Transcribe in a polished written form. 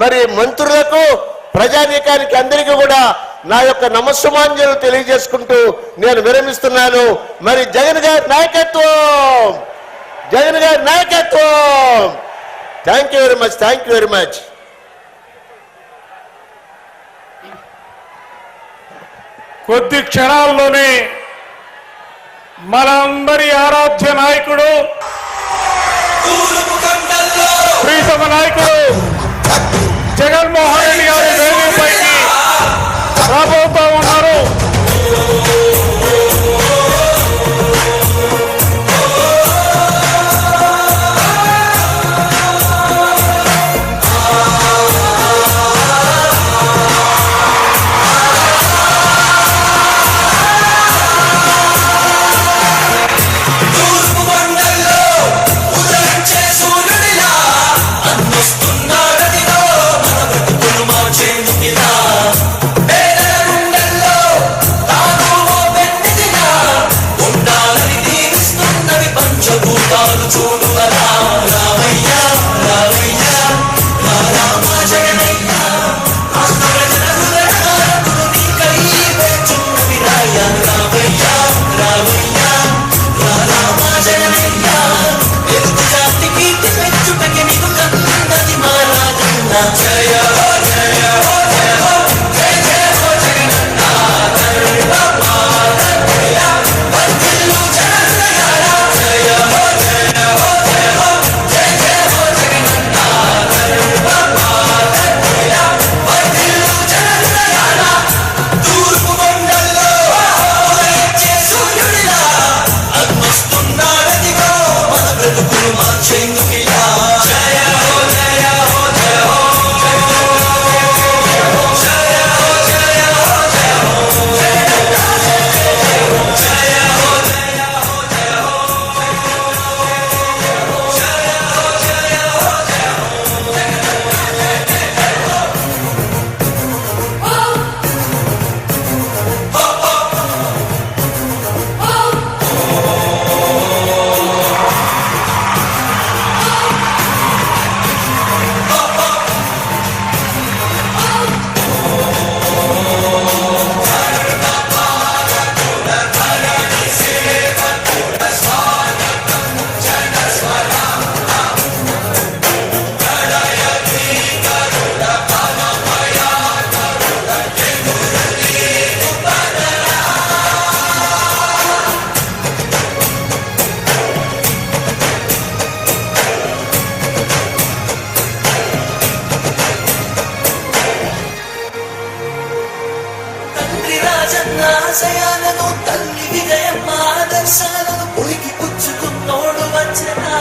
మరి మంత్రులకు ప్రజానీకానికి అందరికీ కూడా నా యొక్క నమస్సుమాంజలు తెలియజేసుకుంటూ నేను విరమిస్తున్నాను. మరి జగన్ గారి నాయకత్వం, జగన్ గారి నాయకత్వం. Thank you very much, thank you very much. కొద్ది క్షణాల్లోనే మనందరి ఆరాధ్య నాయకుడు, ప్రీతమ నాయకుడు జగన్మోహన్ రెడ్డి గారి వేదికపైకి రాబోతా ఉన్నారు. ఆశయాలను తల్లి విజయమ్మ ఆదర్శాలను ఉలికి పుచ్చుకున్నోడు వచ్చనా